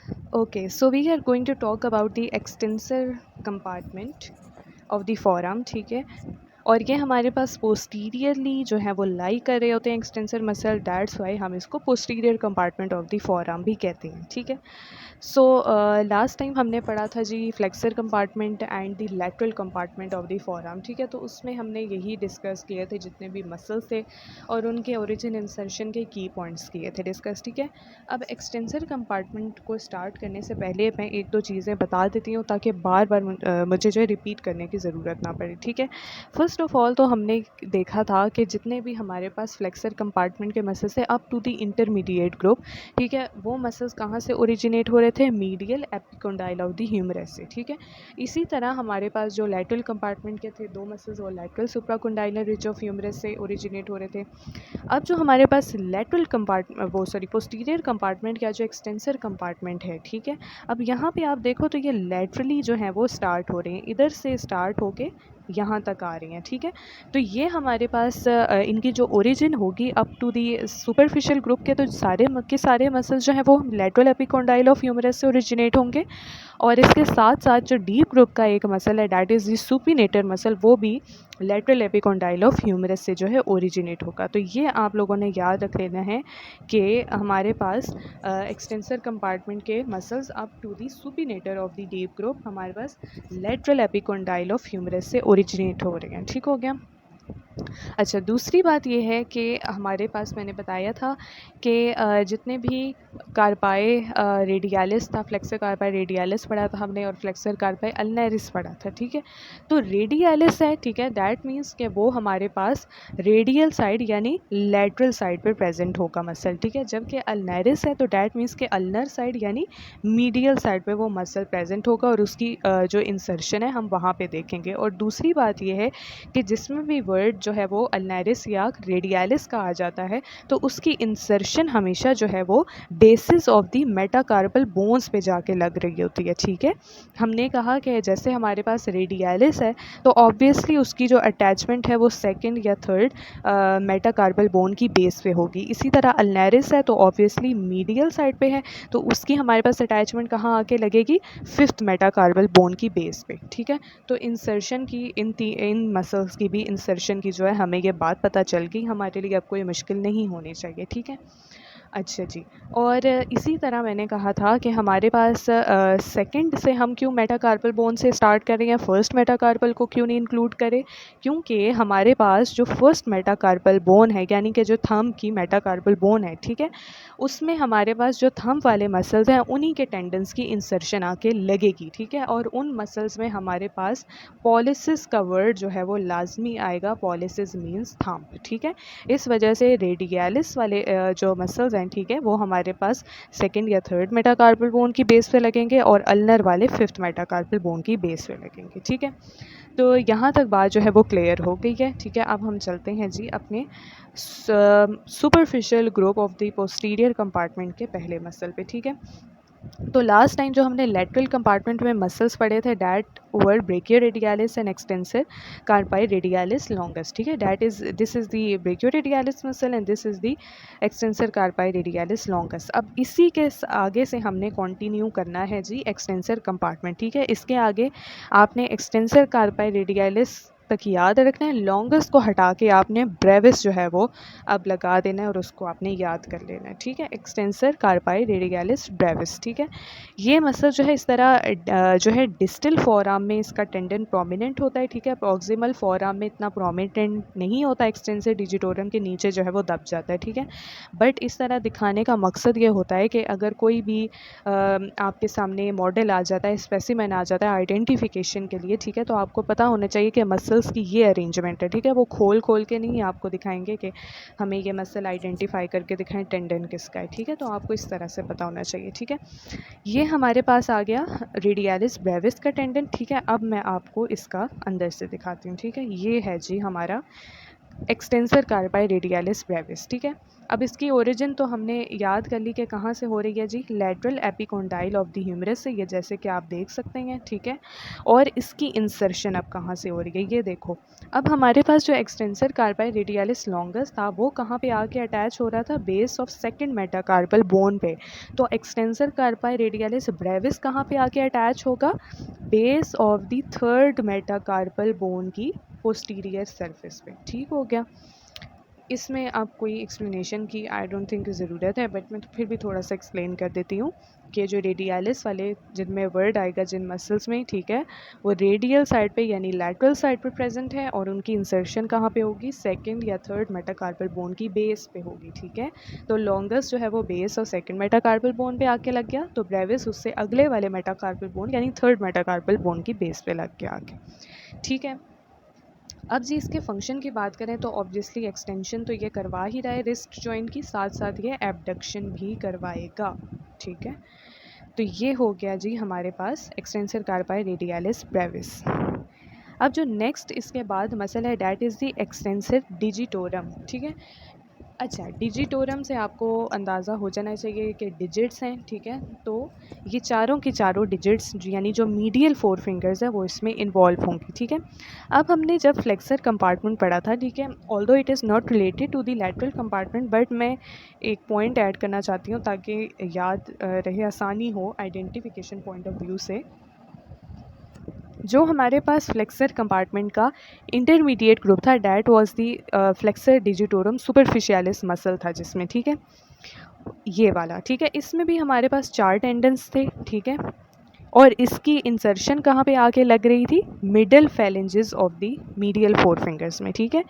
Okay, so we are going to talk about the extensor compartment of the forearm, ठीक है। और ये हमारे पास पोस्टीरियरली जो है वो लाई कर रहे होते हैं एक्सटेंसर मसल, दैट्स वाई हम इसको posterior compartment of the forearm भी कहते हैं, ठीक है। सो लास्ट टाइम हमने पढ़ा था जी flexor compartment and the lateral compartment of the forearm, ठीक है। तो उसमें हमने यही डिस्कस किए थे जितने भी मसल्स थे और उनके ओरिजिन इंसर्शन के की पॉइंट्स किए थे डिस्कस, ठीक है। अब एक्सटेंसर कंपार्टमेंट को स्टार्ट करने से पहले मैं एक दो चीज़ें बता देती हूँ ताकि बार बार मुझे जो है रिपीट करने की ज़रूरत ना पड़े, ठीक है। फर्स्ट ऑफ ऑल तो हमने देखा था कि जितने भी हमारे पास फ्लेक्सर कंपार्टमेंट के मसल्स है up to the intermediate group, ठीक है, वो मसल्स कहाँ से ओरिजिनेट हो रहे थे, medial epicondyle of the humerus से, ठीक है। इसी तरह हमारे पास जो लैटरल कंपार्टमेंट के थे दो मसल्स वो lateral supracondylar ridge of humerus से ओरिजिनेट हो रहे थे। अब जो हमारे पास लैटरल कंपार्टमेंट वो सॉरी पोस्टीरियर कंपार्टमेंट या जो एक्सटेंसर कंपार्टमेंट है, ठीक है। अब यहाँ पे आप देखो तो ये लैटरली जो है वो स्टार्ट हो रहे हैं, इधर से स्टार्ट होके यहाँ तक आ रही हैं, ठीक है। तो ये हमारे पास इनकी जो ओरिजिन होगी up to the superficial group के, तो सारे मसल्स जो हैं वो लैटरल एपिकोंडाइल ऑफ ह्यूमरस से ओरिजिनेट होंगे। और इसके साथ साथ जो डीप ग्रुप का एक मसल है that is the supinator muscle, वो भी लैटरल एपिकोंडाइल ऑफ ह्यूमरस से जो है ओरिजिनेट होगा। तो ये आप लोगों ने याद रख लेना है कि हमारे पास एक्सटेंसर कंपार्टमेंट के muscles up to the supinator of the deep group हमारे पास लैटरल एपिकोंडाइल ऑफ ह्यूमरस से ओरिजिनेट हो रहे हैं, ठीक हो गया। अच्छा, दूसरी बात ये है कि हमारे पास मैंने बताया था कि जितने भी कार्पाई रेडियालिस था, फ्लेक्सर कार्पाई रेडियालिस पढ़ा था हमने और फ्लेक्सर कार्पाई अल्नरिस पढ़ा था, ठीक है। तो रेडियालिस है, ठीक है, दैट मीन्स कि वो हमारे पास रेडियल साइड यानी लैटरल साइड पर प्रेजेंट होगा मसल, ठीक है। जबकि अल्नरिस है तो दैट मीन्स कि अल्नर साइड यानी मीडियल साइड पे वो मसल प्रेजेंट होगा और उसकी जो इंसर्शन है हम वहाँ पे देखेंगे। और दूसरी बात ये है कि जिसमें भी वर्ड जो है वो अल्नरिस या रेडियालिस का आ जाता है तो उसकी इंसर्शन हमेशा जो है वो basis of the metacarpal bones पे जाके लग रही होती है, ठीक है। हमने कहा कि जैसे हमारे पास रेडियालिस है तो ऑब्वियसली उसकी जो अटैचमेंट है वो सेकंड या थर्ड मेटाकार्पल बोन की बेस पे होगी। इसी तरह अल्नरिस है तो ऑब्वियसली मीडियल साइड पे है तो उसकी हमारे पास अटैचमेंट कहाँ आके लगेगी, फिफ्थ मेटाकार्पल बोन की बेस पे, ठीक है। तो इंसर्शन की इन मसल्स की भी इंसर्शन की जो है हमें ये बात पता चल गई, हमारे लिए अब कोई मुश्किल नहीं होनी चाहिए, ठीक है। अच्छा जी। और इसी तरह मैंने कहा था कि हमारे पास सेकंड से हम क्यों मेटाकार्पल बोन से स्टार्ट कर रहे हैं, फर्स्ट मेटाकार्पल को क्यों नहीं इंक्लूड करें, क्योंकि हमारे पास जो फर्स्ट मेटाकार्पल बोन है यानी कि जो थंब की मेटाकार्पल बोन है, ठीक है, उसमें हमारे पास जो थंब वाले मसल्स हैं उन्हीं के टेंडन्स की इंसर्शन आके लगेगी, ठीक है। और उन मसल्स में हमारे पास पॉलिसिस का वर्ड जो है वो लाजमी आएगा, पॉलिसिस मीन्स थंब, ठीक है। इस वजह से रेडियालिस वाले जो मसल्स हैं, ठीक है, वो हमारे पास सेकंड या थर्ड मेटाकार्पल बोन की बेस पे लगेंगे और अल्नर वाले फिफ्थ मेटाकार्पल बोन की बेस पे लगेंगे, ठीक है। तो यहाँ तक बात जो है वो क्लियर हो गई है, ठीक है। अब हम चलते हैं जी अपने superficial group of the posterior compartment के पहले मसल पे, ठीक है। तो लास्ट टाइम जो हमने लेटरल कंपार्टमेंट में मसल्स पढ़े थे that word brachioradialis and extensor carpi radialis longest, ठीक है। This is the brachioradialis muscle and this is the extensor carpi radialis longest. अब इसी के आगे से हमने कंटिन्यू करना है जी एक्सटेंसर कंपार्टमेंट, ठीक है। इसके आगे आपने एक्सटेंसर कार्पाई रेडियालिस तक याद रखना है, लॉन्गेस्ट को हटा के आपने ब्रेविस जो है वो अब लगा देना है और उसको आपने याद कर लेना है, ठीक है। एक्सटेंसर कार्पाई रेडियालिस ब्रेविस, ठीक है। ये मसल जो है इस तरह जो है डिस्टल फोरआर्म में इसका टेंडन प्रोमिनेंट होता है, ठीक है। प्रॉक्सिमल फोरआर्म में इतना प्रोमिनेंट नहीं होता, एक्सटेंसर डिजिटोरम के नीचे जो है वो दब जाता है, ठीक है। बट इस तरह दिखाने का मकसद ये होता है कि अगर कोई भी आपके सामने मॉडल आ जाता है, स्पेसिमेन आ जाता है आइडेंटिफिकेशन के लिए, ठीक है, तो आपको पता होना चाहिए कि मसल्स की ये अरेंजमेंट है, ठीक है। वो खोल खोल के नहीं आपको दिखाएंगे कि हमें ये मसल आइडेंटिफाई करके दिखाएं टेंडन किसका है, ठीक है। तो आपको इस तरह से पता होना चाहिए, ठीक है। ये हमारे पास आ गया रेडियालिस ब्रेविस का टेंडन, ठीक है। अब मैं आपको इसका अंदर से दिखाती हूँ, ठीक है। ये है जी हमारा एक्सटेंसर कार्पाई रेडियालिस ब्रेविस, ठीक है। अब इसकी ओरिजिन तो हमने याद कर ली कि कहाँ से हो रही है जी, lateral epicondyle of the humerus से, ये जैसे कि आप देख सकते हैं, ठीक है। और इसकी इंसर्शन अब कहाँ से हो रही है, ये देखो। अब हमारे पास जो एक्सटेंसर कार्पाई रेडियालिस लॉन्गस था वो कहाँ पे आके अटैच हो रहा था, base of second metacarpal bone पे। तो एक्सटेंसर कार्पाई रेडियालिस ब्रेविस कहाँ पे आके अटैच होगा, base of the third metacarpal bone की पोस्टीरियर सरफेस पे, ठीक हो गया। इसमें आप कोई एक्सप्लेनेशन की आई डोंट थिंक ज़रूरत है, बट मैं तो फिर भी थोड़ा सा एक्सप्लेन कर देती हूँ कि जो रेडियालिस वाले जिनमें वर्ड आएगा जिन मसल्स में, ठीक है, वो रेडियल साइड पे यानी लैटरल साइड पे प्रेजेंट है, और उनकी इंसर्शन कहाँ पे होगी, सेकंड या थर्ड मेटाकार्पल बोन की बेस पे होगी, ठीक है। तो लॉन्गेस्ट जो है वो बेस और सेकंड मेटाकार्पल बोन पे आके लग गया, तो ब्रेविस उससे अगले वाले मेटाकार्पल बोन यानी थर्ड मेटाकार्पल बोन की बेस पे लग गया आके, ठीक है। अब जी इसके फंक्शन की बात करें तो ऑब्वियसली एक्सटेंशन तो ये करवा ही रहा है रिस्ट जॉइंट की, साथ साथ ये एबडक्शन भी करवाएगा, ठीक है। तो ये हो गया जी हमारे पास एक्सटेंसर कार्पाई रेडियालिस ब्रेविस। अब जो नेक्स्ट इसके बाद मसल है that is the extensor digitorum, ठीक है। अच्छा, डिजिटोरम से आपको अंदाज़ा हो जाना चाहिए कि डिजिट्स हैं, ठीक है। तो ये चारों की चारों डिजिट्स यानी जो मीडियल फोर फिंगर्स है वो इसमें इन्वॉल्व होंगी, ठीक है। अब हमने जब फ्लेक्सर कंपार्टमेंट पढ़ा था, ठीक है, although it is not related to the lateral compartment, but मैं एक पॉइंट ऐड करना चाहती हूँ ताकि याद रहे, आसानी हो आइडेंटिफिकेशन पॉइंट ऑफ व्यू से। जो हमारे पास फ्लेक्सर कंपार्टमेंट का इंटरमीडिएट ग्रुप था that was the flexor digitorum सुपरफिशियालिस muscle था जिसमें, ठीक है, ये वाला, ठीक है। इसमें भी हमारे पास 4 टेंडन्स थे, ठीक है, और इसकी इंसर्शन कहाँ पे आके लग रही थी, middle phalanges of the medial four fingers में, ठीक है।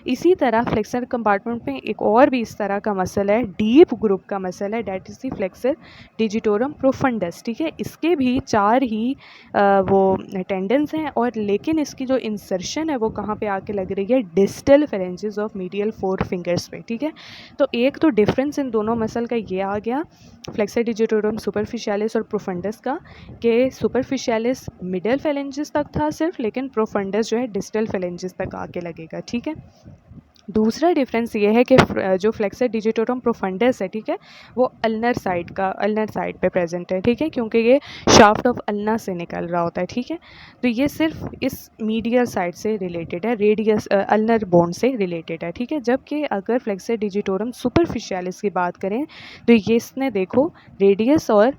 इसी तरह फ्लेक्सर कंपार्टमेंट में एक और भी इस तरह का मसल है, डीप ग्रुप का मसल है, that is the flexor digitorum profundis, ठीक है। इसके भी 4 ही वो टेंडेंस हैं, और लेकिन इसकी जो इंसर्शन है वो कहाँ पे आके लग रही है, distal phalanges of medial four fingers पे, ठीक है। तो एक तो डिफरेंस इन दोनों मसल का ये आ गया फ्लेक्सर डिजिटोरम सुपरफिशियालिस और प्रोफंडस का, कि सुपरफिशियालिस मिडल फैलेंजेस तक था सिर्फ, लेकिन प्रोफंडस जो है डिस्टल फैलेंजेस तक आके लगेगा, ठीक है। दूसरा डिफरेंस ये है कि जो फ्लेक्सर डिजिटोरम प्रोफंडस है, ठीक है, वो अल्नर साइड पे प्रेजेंट है, ठीक है, क्योंकि ये शाफ्ट ऑफ अल्ना से निकल रहा होता है, ठीक है। तो ये सिर्फ इस मीडियल साइड से रिलेटेड है, रेडियस अल्नर बोन से रिलेटेड है, ठीक है। जबकि अगर फ्लेक्सर डिजिटोरम सुपरफिशियालिस की बात करें तो ये इसने देखो रेडियस और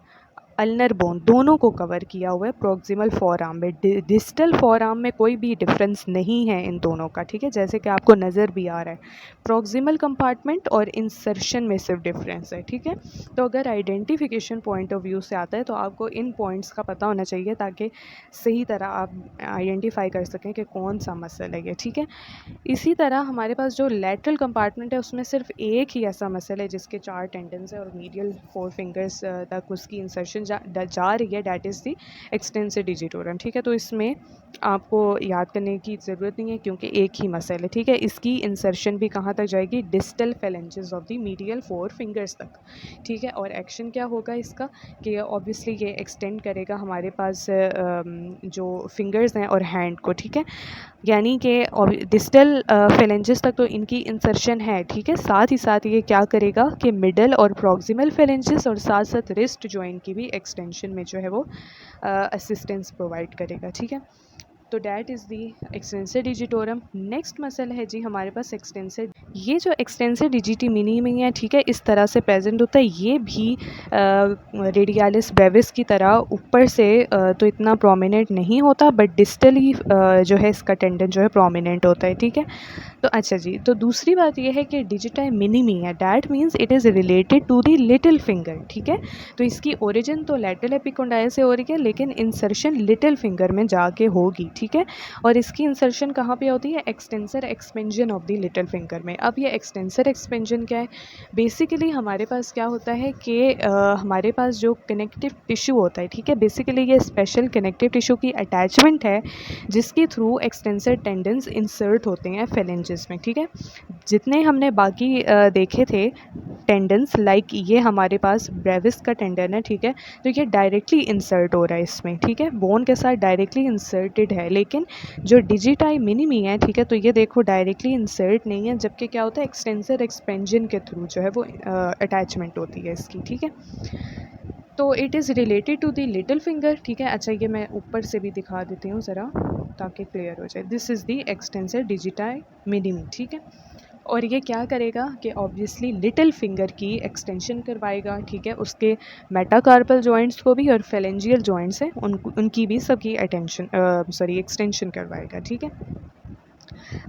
अल्नर बोन दोनों को कवर किया हुआ है प्रॉक्सिमल फोरआर्म में, डिस्टल फोरआर्म में कोई भी डिफरेंस नहीं है इन दोनों का, ठीक है, जैसे कि आपको नज़र भी आ रहा है। प्रॉक्सिमल कंपार्टमेंट और इंसर्शन में सिर्फ डिफरेंस है, ठीक है। तो अगर आइडेंटिफिकेशन पॉइंट ऑफ व्यू से आता है तो आपको इन पॉइंट्स का पता होना चाहिए ताकि सही तरह आप आइडेंटिफाई कर सकें कि कौन सा मसल है ये, ठीक है। इसी तरह हमारे पास जो लैटरल कंपार्टमेंट है उसमें सिर्फ एक ही ऐसा मसल है जिसके 4 टेंडन्स है और मीडियल 4 फिंगर्स तक उसकी इंसर्शन जा रही है, that is the extensor digitorum, ठीक है। तो इसमें आपको याद करने की ज़रूरत नहीं है क्योंकि एक ही मसल है, ठीक है। इसकी इंसर्शन भी कहाँ तक जाएगी, distal phalanges of the medial 4 fingers तक, ठीक है। और एक्शन क्या होगा इसका कि ऑब्वियसली ये एक्सटेंड करेगा हमारे पास जो फिंगर्स हैं और हैंड को, ठीक है। यानी कि डिस्टल फेलेंजेस तक तो इनकी इंसर्शन है, ठीक है। साथ ही साथ ये क्या करेगा कि मिडल और प्रॉक्सिमल फेलेंजेस और साथ साथ रिस्ट जॉइंट की भी एक्सटेंशन में जो है वो असिस्टेंस प्रोवाइड करेगा, ठीक है। तो that is the extensor digitorum. Next muscle है जी हमारे पास एक्सटेंसर, ये जो एक्सटेंसर डिजिटी मिनिमी है, ठीक है, इस तरह से प्रेजेंट होता है। ये भी रेडियालिस ब्रेविस की तरह ऊपर से तो इतना प्रोमिनेंट नहीं होता, बट डिस्टली जो है इसका टेंडन जो है प्रोमिनेंट होता है, ठीक है। तो अच्छा जी, तो दूसरी बात ये है कि डिजिटा मिनिमी है, that means it is related to the little finger, ठीक है। तो इसकी ओरिजिन तो लैटरल एपिकोंडाइल से हो रही है, लेकिन इंसर्शन लिटिल फिंगर में जाके होगी, ठीक है। और इसकी इंसर्शन कहाँ पे होती है, extensor expansion of the little finger में। अब ये एक्सटेंसर एक्सपेंजन क्या है, बेसिकली हमारे पास क्या होता है कि हमारे पास जो कनेक्टिव टिश्यू होता है, ठीक है, बेसिकली ये स्पेशल कनेक्टिव टिश्यू की अटैचमेंट है जिसके थ्रू एक्सटेंसर टेंडेंस इंसर्ट होते हैं फेलेंजेस में, ठीक है। जितने हमने बाकी देखे थे टेंडेंस, लाइक ये हमारे पास ब्रेविस का टेंडन है, ठीक है, तो ये डायरेक्टली इंसर्ट हो रहा है इसमें, ठीक है, बोन के साथ डायरेक्टली इंसर्टेड है है, लेकिन जो डिजिटाई मिनिमी है, ठीक है, तो ये देखो डायरेक्टली इंसर्ट नहीं है, जबकि क्या होता है एक्सटेंसर एक्सपेंजन के थ्रू जो है वो अटैचमेंट होती है इसकी, ठीक है। तो it is related to the little finger, ठीक है। अच्छा ये मैं ऊपर से भी दिखा देती हूँ ज़रा ताकि क्लियर हो जाए। This is the extensor digiti minimi, ठीक है। और ये क्या करेगा कि ऑब्वियसली लिटिल फिंगर की एक्सटेंशन करवाएगा, ठीक है, उसके मेटाकार्पल जॉइंट्स को भी और फेलेंजियल जॉइंट्स हैं उनकी भी सबकी एक्सटेंशन करवाएगा, ठीक है।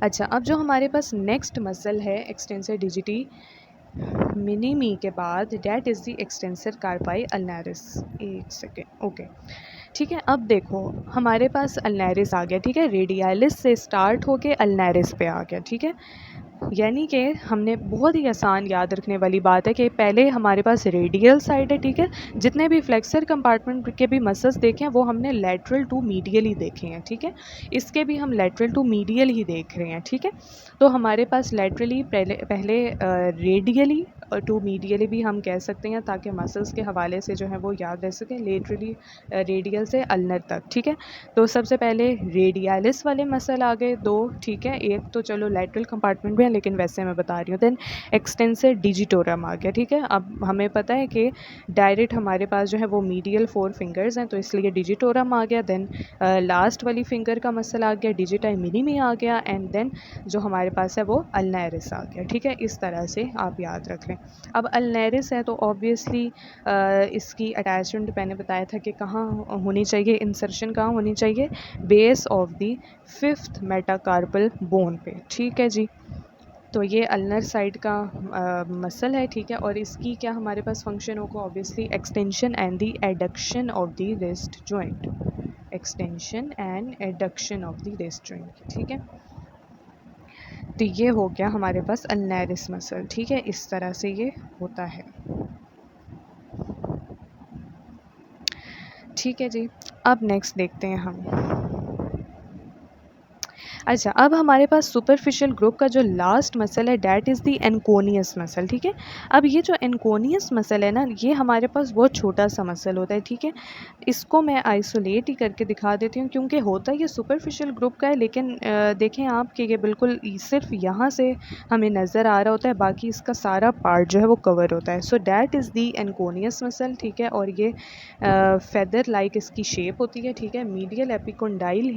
अच्छा अब जो हमारे पास नेक्स्ट मसल है एक्सटेंसर डिजिटी मिनिमी के बाद, डैट इज़ द एक्सटेंसर कार्पाई अल्नारिस। एक सेकेंड, ओके, ठीक है। अब देखो हमारे पास अल्नारिस आ गया, ठीक है, रेडियालिस से स्टार्ट होके अल्नारिस पे आ गया, ठीक है। यानी कि हमने बहुत ही आसान याद रखने वाली बात है कि पहले हमारे पास रेडियल साइड है, ठीक है। जितने भी फ्लेक्सर कंपार्टमेंट के भी मसल्स देखे हैं वो हमने लेटरल टू मीडियल ही देखे हैं, ठीक है। इसके भी हम लेटरल टू मीडियल ही देख रहे हैं, ठीक है। तो हमारे पास लेटरली पहले रेडियली टू मीडियली भी हम कह सकते हैं, ताकि मसल्स के हवाले से जो है वो याद रह सके, लेटरली रेडियल से अल्नर तक, ठीक है। तो सबसे पहले रेडियालिस वाले मसल आ गए दो, ठीक है। एक तो चलो लेटरल कंपार्टमेंट में है, लेकिन वैसे मैं बता रही हूँ। देन एक्सटेंसर डिजिटोरम आ गया, ठीक है। अब हमें पता है कि डायरेक्ट हमारे पास जो है वो मीडियल 4 फिंगर्स हैं, तो इसलिए डिजिटोरम आ गया। देन लास्ट वाली फिंगर का मसल आ गया, डिजिटाई मिनिमी आ गया, एंड देन जो हमारे पास है वो अल्नारिस आ गया, ठीक है। इस तरह से आप याद रख लें। अब अल्नारिस है तो ऑब्वियसली इसकी अटैचमेंट मैंने बताया था कि कहाँ होनी चाहिए, इंसर्शन कहाँ होनी चाहिए, base of the 5th metacarpal bone पे, ठीक है जी। तो ये अल्नर साइड का मसल है, ठीक है। और इसकी क्या हमारे पास फंक्शन होगा, obviously extension and the adduction of the wrist joint, extension and adduction of the wrist joint, ठीक है। तो ये हो गया हमारे पास अल्नारिस मसल, ठीक है। इस तरह से ये होता है, ठीक है जी। अब नेक्स्ट देखते हैं हम। अच्छा अब हमारे पास सुपरफिशियल ग्रुप का जो लास्ट मसल है that is the anconeus muscle, ठीक है। अब ये जो एनकोनियस मसल है ना, ये हमारे पास बहुत छोटा सा मसल होता है, ठीक है। इसको मैं आइसोलेट ही करके दिखा देती हूँ, क्योंकि होता ये सुपरफिशियल ग्रुप का है, लेकिन देखें आप कि ये बिल्कुल सिर्फ यहाँ से हमें नज़र आ रहा होता है, बाकी इसका सारा पार्ट जो है वो कवर होता है। So that is the anconeus muscle, ठीक है। और ये फेदर लाइक इसकी शेप होती है, ठीक है। मीडियल एपिकोंडाइल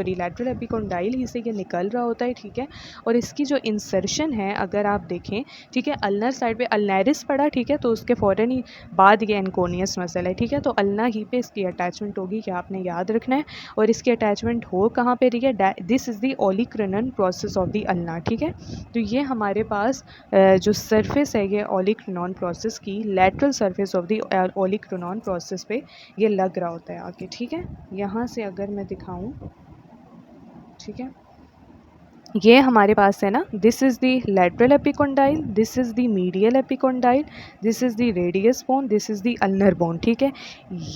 लैटरल एपिकोंडाइल ही से ये निकल रहा होता है, ठीक है। और इसकी जो इंसर्शन है अगर आप देखें, ठीक है, अल्नर साइड पे अल्नारिस पड़ा, ठीक है, तो उसके फ़ौरन ही बाद ये एनकोनियस मसल है, ठीक है। तो अल्ना ही पे इसकी अटैचमेंट होगी, कि आपने याद रखना है। और इसकी अटैचमेंट हो कहाँ पे रही है, this is the olecranon process of the ulna, ठीक है। तो ये हमारे पास जो सरफेस है ये ओलिक्रनन प्रोसेस की lateral surface of the olecranon process पे ये लग रहा होता है आगे, ठीक है। यहाँ से अगर मैं दिखाऊं, ठीक है, ये हमारे पास है ना, this is the lateral epicondyle, this is the medial epicondyle, this is the radius bone, this is the ulnar bone, ठीक है।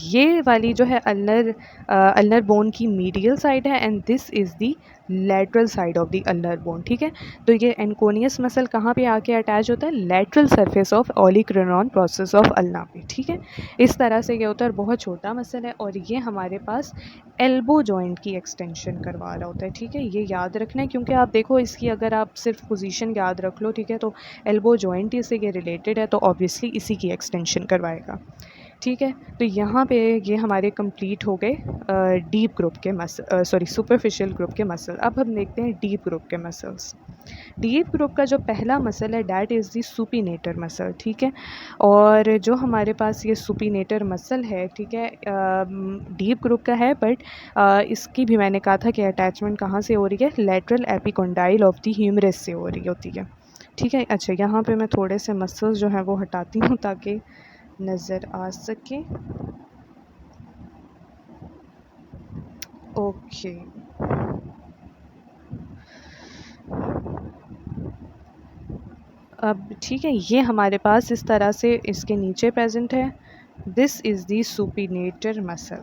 ये वाली जो है अल्नर बोन की मीडियल साइड है, and this is the lateral side of the ulnar bone, ठीक है। तो ये एनकोनियस मसल कहाँ पे आके अटैच होता है, lateral surface of olecranon process of ulna पे, ठीक है। इस तरह से ये होता है, बहुत छोटा मसल है, और ये हमारे पास एल्बो जॉइंट की एक्सटेंशन करवा रहा होता है, ठीक है। ये याद रखना है, क्योंकि आप देखो इसकी अगर आप सिर्फ पोजीशन याद रख लो, ठीक है, तो एल्बो जॉइंट ही से ये रिलेटेड है, तो ऑब्वियसली इसी की एक्सटेंशन करवाएगा, ठीक है। तो यहाँ पे ये हमारे कंप्लीट हो गए डीप ग्रुप के मसल, सुपरफिशियल ग्रुप के मसल। अब हम देखते हैं डीप ग्रुप के मसल्स। डीप ग्रुप का जो पहला मसल है that is the supinator muscle, ठीक है। और जो हमारे पास ये सुपिनेटर मसल है, ठीक है, डीप ग्रुप का है, बट इसकी भी मैंने कहा था कि अटैचमेंट कहाँ से हो रही है, lateral epicondyle of the humerus से हो रही होती है, ठीक है। अच्छा यहाँ पे मैं थोड़े से मसल्स जो हैं वो हटाती हूँ ताकि नज़र आ सके, ओके। अब ठीक है, ये हमारे पास इस तरह से इसके नीचे प्रेजेंट है, this is the supinator muscle.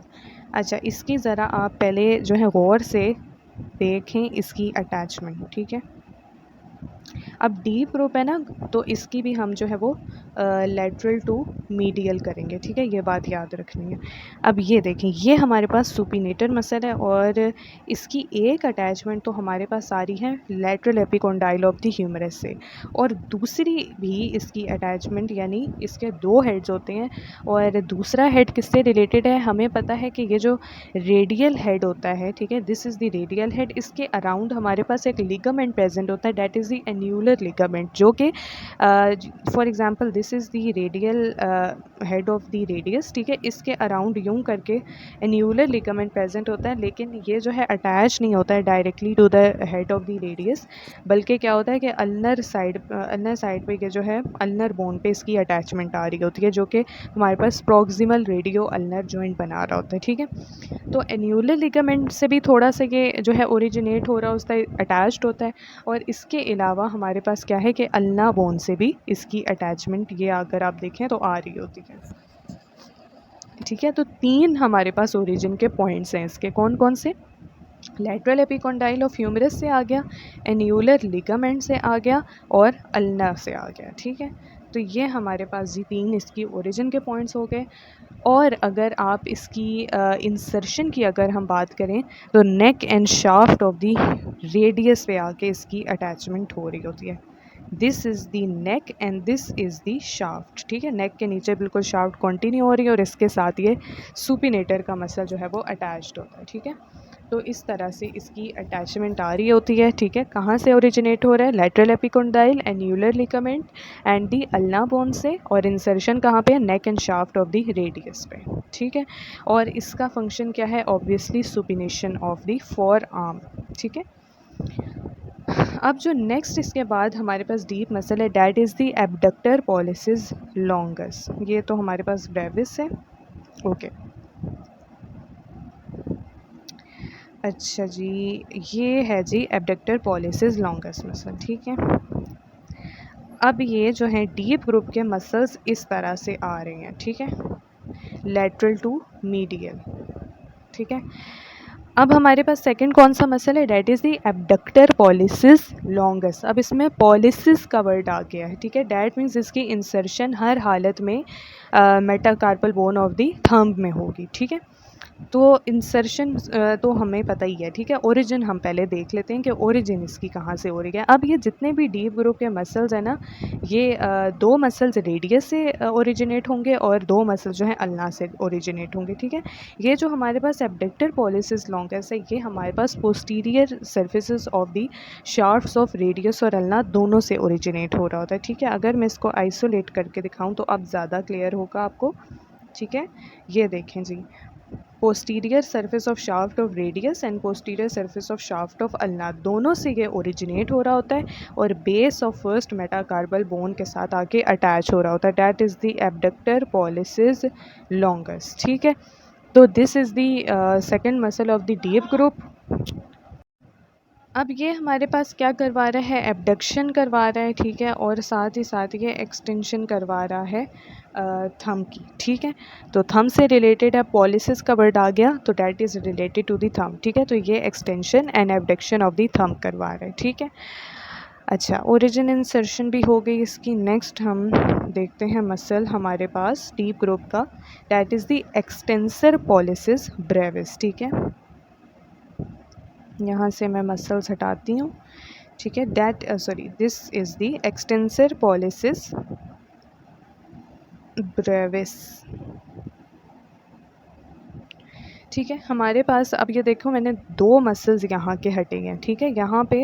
अच्छा इसकी ज़रा आप पहले जो है गौर से देखें इसकी अटैचमेंट, ठीक है। अब डीप ग्रुप है ना, तो इसकी भी हम जो है वो लेटरल टू मीडियल करेंगे, ठीक है, ये बात याद रखनी है। अब ये देखें, ये हमारे पास सुपिनेटर मसल है और इसकी एक अटैचमेंट तो हमारे पास आ रही है lateral epicondyle of the humerus से, और दूसरी भी इसकी अटैचमेंट, यानी इसके दो हेड्स होते हैं, और दूसरा हेड किससे रिलेटेड है, हमें पता है कि ये जो रेडियल हेड होता है, ठीक है, this is the radial head, इसके अराउंड हमारे पास एक लिगामेंट प्रेजेंट होता है, that is the annular ligament, जो कि for example this is the radial head of the radius, ठीक है, इसके अराउंड यूं करके एन्यूलर लिगामेंट प्रेजेंट होता है, लेकिन ये जो है अटैच नहीं होता है directly to the head of the radius, बल्कि क्या होता है कि अल्नर साइड पे ये जो है अल्नर बोन पे इसकी अटैचमेंट आ रही होती है, जो कि हमारे पास प्रॉक्सिमल रेडियो अल्नर जॉइंट बना रहा होता है, ठीक है। तो एन्यूलर लिगामेंट से भी थोड़ा सा ये जो है ओरिजिनेट हो रहा होता है, अटैच्ड होता है, और इसके अलावा हमारे पास क्या है कि अल्ना बोन से भी इसकी अटैचमेंट, ये अगर आप देखें तो आ रही होती है, ठीक है। तो तीन हमारे पास ओरिजिन के पॉइंट्स हैं इसके, कौन कौन से, लेटरल एपिकोंडाइल ऑफ ह्यूमरस से आ गया, एन्यूलर लिगामेंट से आ गया, और अल्ना से आ गया, ठीक है। तो ये हमारे पास जी तीन इसकी ओरिजिन के पॉइंट्स हो गए। और अगर आप इसकी इंसर्शन की अगर हम बात करें, तो neck and shaft of the radius पे आके इसकी अटैचमेंट हो रही होती है, this is the neck and this is the shaft, ठीक है, नेक के नीचे बिल्कुल शाफ्ट कंटिन्यू हो रही है और इसके साथ ये सुपिनेटर का मसल जो है वो अटैच्ड होता है, ठीक है। तो इस तरह से इसकी अटैचमेंट आ रही होती है, ठीक है। कहाँ से ओरिजिनेट हो रहा है, lateral epicondyle, annular ligament and the ulna bone से, और इंसर्शन कहाँ पे है, neck and shaft of the radius पे, ठीक है। और इसका फंक्शन क्या है, obviously supination of the four arm, ठीक है। अब जो नेक्स्ट इसके बाद हमारे पास डीप मसल है, that is the abductor pollicis longus, ये तो हमारे पास ब्रेविस है, ओके। अच्छा जी, ये है जी एबडक्टर पॉलिसिस लॉन्गस मसल, ठीक है। अब ये जो है डीप ग्रुप के मसल्स इस तरह से आ रहे हैं, ठीक है, लेटरल टू मीडियल, ठीक है। अब हमारे पास सेकंड कौन सा मसल है, that is the abductor pollicis longus. अब इसमें पॉलिसिस का वर्ड आ गया है, ठीक है, डैट मीन्स इसकी इंसर्शन हर हालत में metacarpal bone of the thumb में होगी, ठीक है। तो इंसर्शन तो हमें पता ही है, ठीक है। ओरिजिन हम पहले देख लेते हैं कि ओरिजिन इसकी कहाँ से हो रही है। अब ये जितने भी डीप ग्रुप के मसल्स हैं ना, ये दो मसल्स रेडियस से ओरिजिनेट होंगे और दो मसल्स जो हैं अल्ना से ओरिजिनेट होंगे, ठीक है। ये जो हमारे पास एबडक्टर पॉलिसिस लॉन्गस है, ये हमारे पास posterior surfaces of the shafts of radius और अल्ना दोनों से ओरिजिनेट हो रहा होता है, ठीक है। अगर मैं इसको आइसोलेट करके दिखाऊँ तो अब ज़्यादा क्लियर होगा आपको, ठीक है। ये देखें जी, posterior surface of shaft of radius and posterior surface of shaft of ulna, दोनों से ये ओरिजिनेट हो रहा होता है और base of first metacarpal bone के साथ आके अटैच हो रहा होता है, that is the abductor pollicis longus, ठीक है। तो this is the second muscle of the deep group. अब ये हमारे पास क्या करवा रहा है, एबडक्शन करवा रहा है, ठीक है, और साथ ही साथ ये एक्सटेंशन करवा रहा है थंब की, ठीक है। तो थंब से रिलेटेड है, पॉलिसिस का वर्ड आ गया, तो that is related to the thumb, ठीक है। तो ये extension and abduction of the thumb करवा रहा है, ठीक है। अच्छा, ओरिजिन इंसर्शन भी हो गई इसकी। नेक्स्ट हम देखते हैं मसल हमारे पास डीप ग्रुप का, that is the extensor pollicis Brevis, ठीक है। यहाँ से मैं मसल्स हटाती हूँ, ठीक है। This is the extensor pollicis Brevis, ठीक है। हमारे पास अब ये देखो, मैंने दो मसल्स यहाँ के हटे हैं, ठीक है। यहाँ पे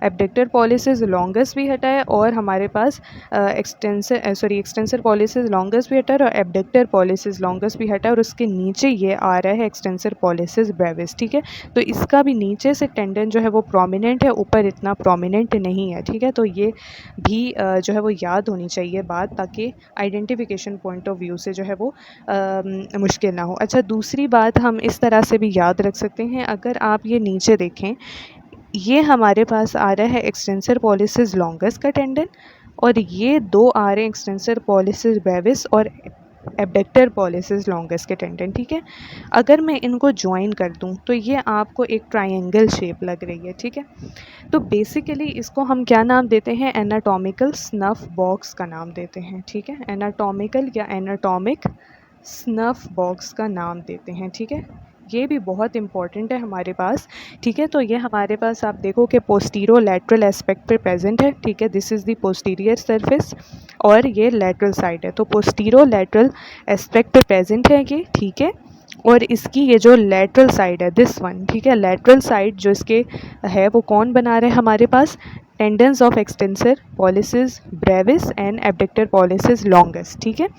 एबडक्टर पॉलिसिस लॉन्गस भी हटा है और हमारे पास एक्सटेंसर पॉलिसिस लॉन्गस भी हटा है और एबडक्टर पॉलिसिस लॉन्गस भी हटा है, और उसके नीचे ये आ रहा है एक्सटेंसर पॉलिसिस ब्रेविस, ठीक है। तो इसका भी नीचे से टेंडन जो है वो प्रोमिनेंट है, ऊपर इतना प्रोमिनेंट नहीं है, ठीक है। तो ये भी जो है वो याद होनी चाहिए बात, ताकि आइडेंटिफिकेशन पॉइंट ऑफ व्यू से जो है वो मुश्किल ना हो। अच्छा, दूसरी बात हम इस तरह से भी याद रख सकते हैं, अगर आप ये नीचे देखें, ये हमारे पास आ रहा है एक्सटेंसर पॉलिसिस लॉन्गस का टेंडन, और ये दो आ रहे हैं एक्सटेंसर पॉलिसिस ब्रेविस और एबडक्टर पॉलिसिस लॉन्गस के टेंडन, ठीक है। अगर मैं इनको ज्वाइन कर दूं तो ये आपको एक ट्रायंगल शेप लग रही है, ठीक है। तो बेसिकली इसको हम क्या नाम देते हैं, एनाटॉमिकल स्नफ बॉक्स का नाम देते हैं, ठीक है। एनाटॉमिकल या एनाटॉमिक स्नफ बॉक्स का नाम देते हैं, ठीक है। ये भी बहुत इंपॉर्टेंट है हमारे पास, ठीक है। तो ये हमारे पास आप देखो कि पोस्टीरो लैटरल एस्पेक्ट पे प्रेजेंट है, ठीक है। This is the posterior surface और ये लैटरल साइड है, तो पोस्टीरो लैटरल एस्पेक्ट पे प्रेजेंट है ये, ठीक है। और इसकी ये जो लैटरल साइड है दिस वन, ठीक है, लैटरल साइड जो इसके है वो कौन बना रहे हैं हमारे पास, tendons of extensor pollicis brevis and abductor pollicis longus, ठीक है।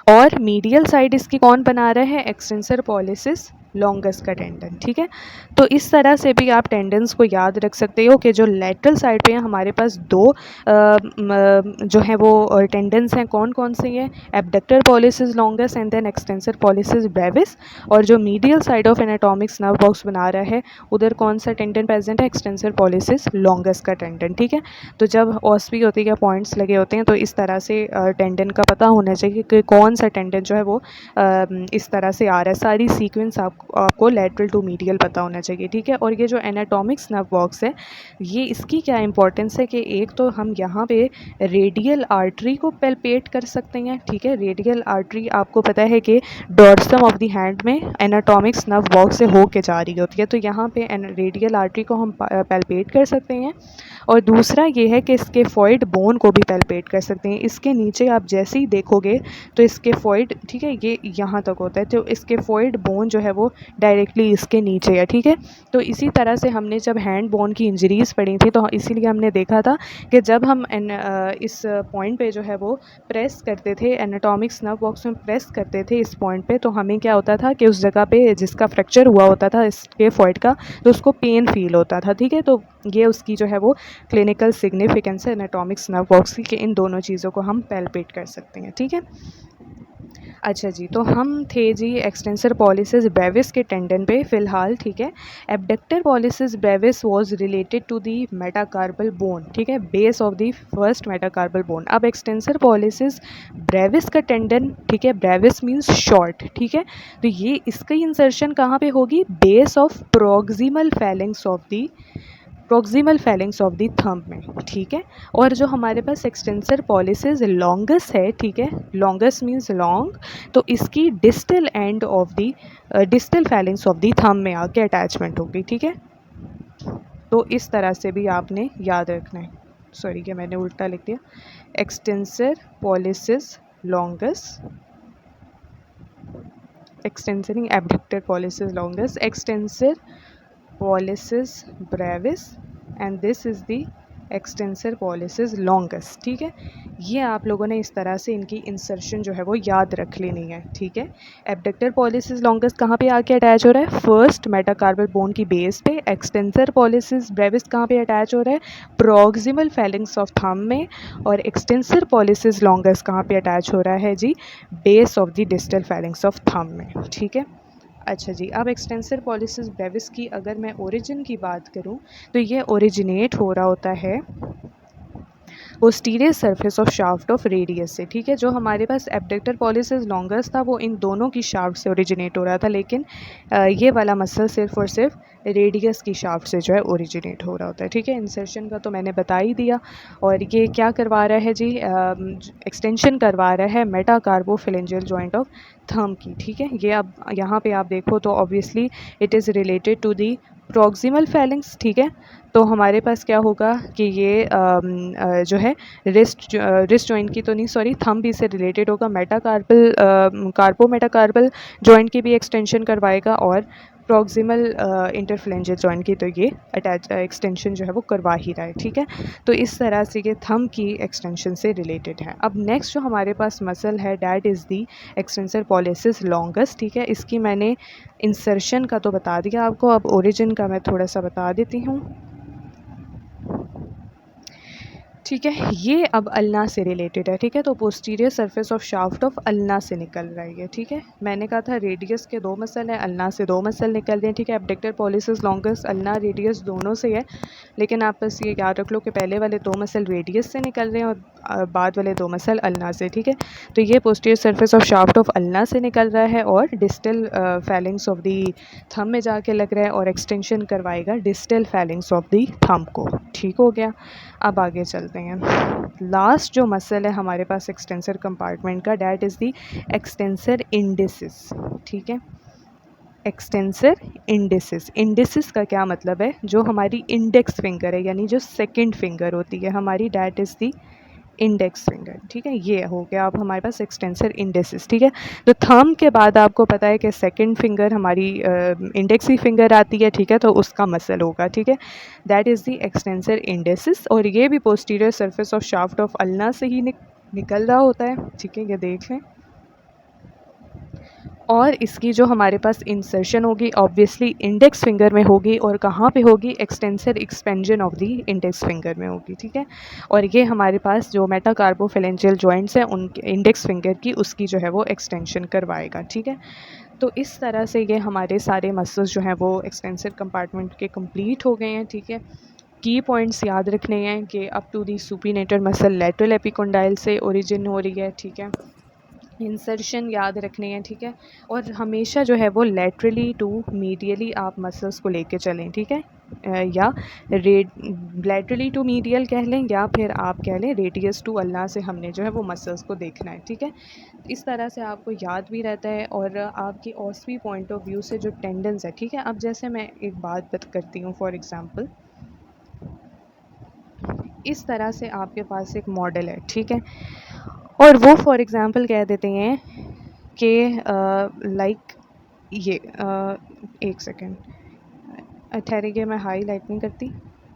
और मीडियल साइड इसकी कौन बना रहा है, एक्सटेंसर पॉलिसिस लॉन्गस का टेंडन, ठीक है। तो इस तरह से भी आप टेंडन्स को याद रख सकते हो कि जो लेटरल साइड पे हमारे पास दो जो है वो टेंडन्स हैं, कौन कौन से हैं, abductor pollicis longus and then extensor pollicis brevis. और जो medial side of anatomic nerve box बना रहा है उधर कौन सा टेंडन प्रेजेंट है, एक्सटेंसर पॉलिसिस लॉन्गस का टेंडन, ठीक है। तो जब ऑस्पी होती है, पॉइंट्स लगे होते हैं, तो इस तरह से टेंडन का पता होना चाहिए कि कौन सा टेंडन जो है वो इस तरह से आ रहा है। सारी सीक्वेंस आपको लेटरल टू मीडियल पता होना चाहिए, ठीक है। और ये जो एनाटॉमिक नर्व बॉक्स है, ये इसकी क्या इंपॉर्टेंस है कि एक तो हम यहाँ पे रेडियल आर्टरी को पैल्पेट कर सकते हैं, ठीक है। रेडियल आर्टरी आपको पता है कि डॉर्सम ऑफ द हैंड में एनाटॉमिक नर्व बॉक्स से होके जा रही होती है, तो यहाँ पे रेडियल आर्टरी को हम पैल्पेट कर सकते हैं। और दूसरा ये है कि स्केफॉइड बोन को भी पैल्पेट कर सकते हैं। इसके नीचे आप जैसे ही देखोगे तो स्केफॉइड, ठीक है, ये यहाँ तक होता है, तो स्केफॉइड बोन जो है वो डायरेक्टली इसके नीचे है, ठीक है। तो इसी तरह से हमने जब हैंड बोन की इंजरीज़ पड़ी थी तो इसीलिए हमने देखा था कि जब हम इस पॉइंट पे जो है वो प्रेस करते थे, एनाटॉमिक नर्व बॉक्स में प्रेस करते थे इस पॉइंट पे, तो हमें क्या होता था कि उस जगह पे जिसका फ्रैक्चर हुआ होता था स्केफॉइड का, तो उसको पेन फील होता था, ठीक है। तो ये उसकी जो है वो क्लिनिकल सिग्निफिकेंस है एनाटॉमिक नर्व बॉक्स की, कि इन दोनों चीज़ों को हम पैल्पेट कर सकते हैं, ठीक है। अच्छा जी, तो हम थे जी एक्सटेंसर पॉलिसिस ब्रेविस के टेंडन पे फ़िलहाल, ठीक है। Abductor pollicis brevis was related to the metacarpal bone, ठीक है, base of the first metacarpal bone. अब एक्सटेंसर पॉलिसिस ब्रेविस का टेंडन, ठीक है, ब्रेविस मींस शॉर्ट, ठीक है। तो ये इसकी इंसर्शन कहाँ पे होगी, base of proximal feelings of the thumb में, ठीक है। और जो हमारे पास एक्सटेंसर पॉलिसिस लॉन्गस है, ठीक है, लॉन्गस मींस लॉन्ग, तो इसकी distal end of the distal phalanges of the thumb में आके अटैचमेंट होगी, ठीक है। तो इस तरह से भी आपने याद रखना है। सॉरी कि मैंने उल्टा लिख दिया, एक्सटेंसर पॉलिसिस लॉन्गस, एक्सटेंसरिंग abductor pollicis longus, extensor pollicis brevis and this is the extensor pollicis longus, ठीक है। ये आप लोगों ने इस तरह से इनकी इंसर्शन जो है वो याद रख लेनी है, ठीक है। एबडक्टर पॉलिसिस लॉन्गस कहाँ पे आके अटैच हो रहा है, फर्स्ट मेटाकार्पल बोन की बेस पे। एक्सटेंसर पॉलिसिस ब्रेविस कहाँ पे अटैच हो रहा है, प्रोक्सिमल फैलिंग्स ऑफ थंब में। और एक्सटेंसर पॉलिसिस लॉन्गस कहाँ पे अटैच हो रहा है जी, base of the distal phalanges of thumb में, ठीक है। अच्छा जी, अब एक्सटेंसर पॉलिसिस ब्रेविस की अगर मैं ओरिजिन की बात करूं तो ये ओरिजिनेट हो रहा होता है posterior surface of shaft of radius से, ठीक है। जो हमारे पास एबडक्टर पॉलिसिस लॉन्गस था वो इन दोनों की शाफ्ट से ओरिजिनेट हो रहा था, लेकिन ये वाला मसल सिर्फ और सिर्फ रेडियस की शाफ्ट से जो है ओरिजिनेट हो रहा होता है, ठीक है। इंसर्शन का तो मैंने बता ही दिया। और ये क्या करवा रहा है जी, एक्सटेंशन करवा रहा है मेटाकार्पोफिलेंजियल जॉइंट ऑफ थंब की, ठीक है। ये अब यहाँ पे आप देखो तो obviously it is related to the proximal phalanges, ठीक है। तो हमारे पास क्या होगा कि ये जो है रिस्ट जॉइंट की तो नहीं, सॉरी, थंब भी से रिलेटेड होगा। मेटाकार्पल कार्पो मेटाकार्पल जॉइंट की भी एक्सटेंशन करवाएगा और प्रॉक्सिमल इंटरफ्लेंजियल जॉइंट की तो ये एक्सटेंशन जो है वो करवा ही रहा है, ठीक है। तो इस तरह से ये थंब की एक्सटेंशन से रिलेटेड है। अब नेक्स्ट जो हमारे पास मसल है that is the extensor pollicis longus, ठीक है। इसकी मैंने इंसर्शन का तो बता दिया आपको, अब ओरिजिन का मैं थोड़ा सा बता देती हूँ, ठीक है। ये अब अल्ना से रिलेटेड है, ठीक है। तो posterior surface of shaft of ulna से निकल रही है, ठीक है। मैंने कहा था रेडियस के दो मसल हैं, अल्ना से दो मसल निकल रहे हैं, ठीक है। Abductor pollicis longus ulna radius दोनों से है, लेकिन आप बस ये याद रख लो कि पहले वाले दो मसल रेडियस से निकल रहे हैं और बाद वाले 2 मसल अल्ना से, ठीक है। तो ये posterior surface of shaft of ulna से निकल रहा है और distal phalanges of the thumb में जाके लग रहा है और एक्सटेंशन करवाएगा distal phalanges of the thumb को। ठीक हो गया। अब आगे चलते हैं। लास्ट जो मसल है हमारे पास एक्सटेंसर कंपार्टमेंट का, that is the extensor indices, ठीक है। एक्सटेंसर इंडिसिस, इंडिसिस का क्या मतलब है, जो हमारी इंडेक्स फिंगर है, यानी जो सेकंड फिंगर होती है हमारी, that is the index finger, ठीक है। ये हो गया अब हमारे पास एक्सटेंसर इंडेसिस, ठीक है। तो थंब के बाद आपको पता है कि सेकंड फिंगर हमारी इंडेक्स ही फिंगर आती है, ठीक है, तो उसका मसल होगा, ठीक है। दैट इज़ दी एक्सटेंसर इंडेसिस, और ये भी posterior surface of shaft of ulna से ही निकल रहा होता है, ठीक है, ये देख लें। और इसकी जो हमारे पास इंसर्शन होगी ऑब्वियसली इंडेक्स फिंगर में होगी, और कहाँ पे होगी, extensor expansion of the index finger में होगी, ठीक है। और ये हमारे पास जो मेटाकार्पोफेरेंजियल जॉइंट्स हैं उनके इंडेक्स फिंगर की, उसकी जो है वो एक्सटेंशन करवाएगा, ठीक है। तो इस तरह से ये हमारे सारे मसल्स जो हैं वो एक्सटेंसर कंपार्टमेंट के कंप्लीट हो गए हैं, ठीक है। की पॉइंट्स याद रखने हैं कि up to the supinator muscle lateral epicondyle से ओरिजिन हो रही है, ठीक है। इंसर्शन याद रखने हैं, ठीक है। और हमेशा जो है वो लैटरली टू मीडियली आप मसल्स को लेके चलें, ठीक है। या लैटरली टू मीडियल कह लें, या फिर आप कह लें रेडियस टू अल्ना से हमने जो है वो मसल्स को देखना है, ठीक है। इस तरह से आपको याद भी रहता है, और आपकी ऑस्वी पॉइंट ऑफ व्यू से जो टेंडेंस है, ठीक है। अब जैसे मैं एक बात करती हूँ, फॉर एग्ज़ाम्पल इस तरह से आपके पास एक मॉडल है, ठीक है, और वो फॉर एग्ज़ाम्पल कह देते हैं कि लाइक ये एक सेकेंड ठहरिए, मैं हाईलाइट नहीं करती,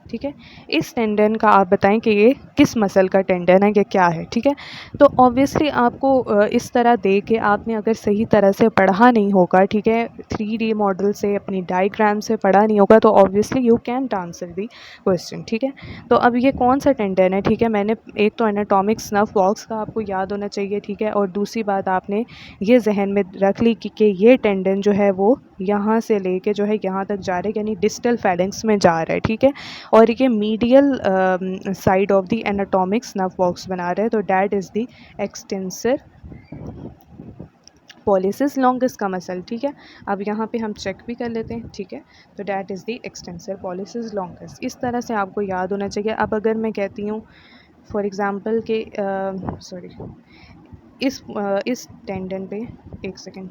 ठीक है। इस टेंडन का आप बताएं कि ये किस मसल का टेंडन है, ये क्या है, ठीक है। तो ऑब्वियसली आपको इस तरह दे के आपने अगर सही तरह से पढ़ा नहीं होगा, ठीक है, 3D मॉडल से अपनी डायग्राम से पढ़ा नहीं होगा, तो obviously you can't answer the question, ठीक है। तो अब ये कौन सा टेंडन है, ठीक है, मैंने एक तो एनाटॉमिक स्नफ बॉक्स का आपको याद होना चाहिए, ठीक है। और दूसरी बात आपने ये जहन में रख ली कि ये टेंडन जो है वो यहाँ से लेके जो है यहाँ तक जा रहा है, यानी डिस्टल फैलेंक्स में जा रहा है, ठीक है। और ये medial side of the anatomic snuff box बना रहा है, तो that is the extensor pollicis longus का मसल, ठीक है। अब यहाँ पे हम चेक भी कर लेते हैं, ठीक है। तो that is the extensor pollicis longus, इस तरह से आपको याद होना चाहिए। अब अगर मैं कहती हूँ फॉर एग्ज़ाम्पल के सॉरी इस टेंडन पे एक सेकेंड,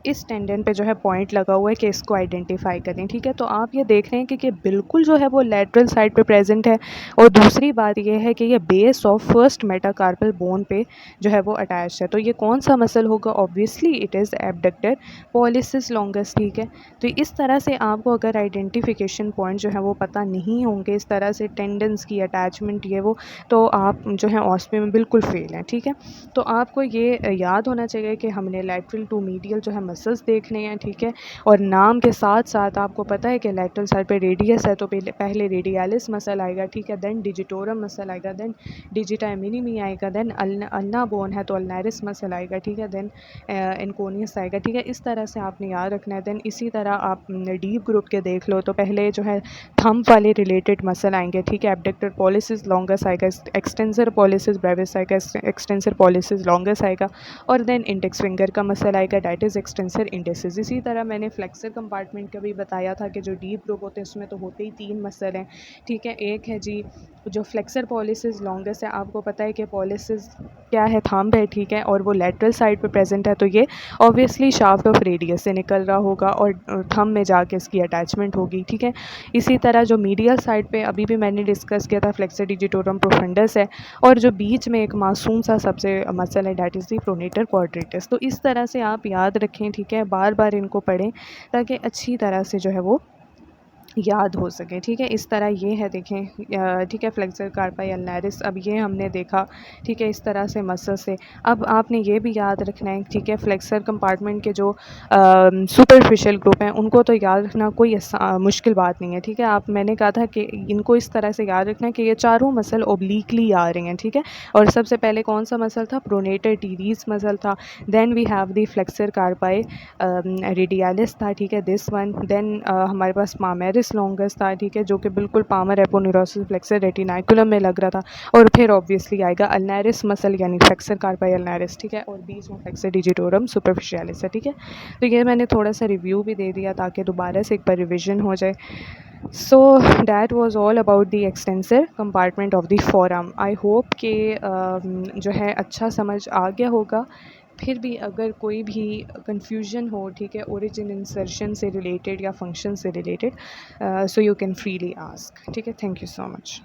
इस टेंडन पे जो है पॉइंट लगा हुआ है कि इसको आइडेंटिफाई करें, ठीक है। तो आप ये देख रहे हैं कि बिल्कुल जो है वो लैटरल साइड पे प्रेजेंट है, और दूसरी बात ये है कि ये base of first metacarpal bone पे जो है वो अटैच है। तो ये कौन सा मसल होगा, obviously it is abductor pollicis longus, ठीक है। तो इस तरह से आपको अगर आइडेंटिफिकेशन पॉइंट जो है वो पता नहीं होंगे, इस तरह से टेंडन्स की अटैचमेंट ये वो, तो आप जो है ऑस्पे में बिल्कुल फेल हैं, ठीक है। तो आपको ये याद होना चाहिए कि हमने लैटरल टू मीडियल जो है मसल्स देखने हैं, ठीक है। और नाम के साथ साथ आपको पता है कि लैटरल साइड पे रेडियस है, तो पहले रेडियालिस मसल आएगा, ठीक है, देन डिजिटोरम मसल आएगा, देन डिजिटा मिनिमी आएगा, देन अल्ना बोन है तो अल्नारिस मसल आएगा, ठीक है, देन एनकोनियस आएगा, ठीक है। इस तरह से आपने याद रखना है। देन इसी तरह आप डीप ग्रुप के देख लो, तो पहले जो है थंब वाले रिलेटेड मसल आएंगे, ठीक है, एबडक्टर पॉलिसिस लॉन्गस आएगा, एक्सटेंसर पॉलिसिस ब्रेविस आएगा, एक्सटेंसर पॉलिसिस लॉन्गस आएगा, और देन इंडेक्स फिंगर का मसल आएगा, डैट इज़ एक्सटेंसर इंडेसिस। इसी तरह मैंने फ्लेक्सर कंपार्टमेंट का भी बताया था कि जो डीप ग्रुप होते हैं उसमें तो होते ही 3 मसल हैं, ठीक है। एक है जी जो फ्लेक्सर पॉलिसिस लॉन्गस है, आपको पता है कि पॉलिसिस क्या है, थंब है, ठीक है, और वो लैटरल साइड पे प्रेजेंट है, तो ये ऑब्वियसली शाफ्ट ऑफ रेडियस से निकल रहा होगा और थंब में जाके इसकी अटैचमेंट होगी, ठीक है। इसी तरह जो मीडियल साइड पे अभी भी मैंने डिस्कस किया था, फ्लेक्सर डिजिटोरम प्रोफंडस है, और जो बीच में एक मासूम सा सबसे मसल है, that is the pronator quadratus. तो इस तरह से आप याद रखें, ठीक है, बार बार इनको पढ़ें ताकि अच्छी तरह से जो है वो याद हो सके, ठीक है। इस तरह ये है, देखें, ठीक है, फ्लेक्सर कार्पाई अल्नारिस, अब ये हमने देखा, ठीक है, इस तरह से मसल से। अब आपने ये भी याद रखना है, ठीक है, फ्लेक्सर कंपार्टमेंट के जो सुपरफिशियल ग्रुप हैं उनको तो याद रखना कोई मुश्किल बात नहीं है, ठीक है। आप मैंने कहा था कि इनको इस तरह से याद रखना है कि ये चारों मसल ओब्लिकली आ रही हैं, ठीक है। और सबसे पहले कौन सा मसल था, प्रोनेटर टीरीज मसल था, then we have the flexor carpi radialis था, ठीक है, दिस वन, देन हमारे पास मामेरिस अल्नेरिस लॉन्गस था, ठीक है, जो कि बिल्कुल पामर एपोन्यूरोसिस फ्लेक्सर रेटिनाइकुलम में लग रहा था। और फिर ऑब्वियसली आएगा अल्नेरिस मसल यानी फ्लेक्सर कार्पाई अल्नेरिस, ठीक है, और बीच में फ्लेक्सर डिजिटोरम सुपरफिशियलिस है, ठीक है। तो ये मैंने थोड़ा सा रिव्यू भी दे दिया ताकि दोबारा से एक बार रिविजन हो जाए। So that was all about the extensor compartment of the forum. I hope कि जो है अच्छा समझ आ गया होगा। फिर भी अगर कोई भी कन्फ्यूजन हो, ठीक है, ओरिजिन इंसर्शन से रिलेटेड या फंक्शन से related, so you can freely ask, ठीक है। Thank you so much.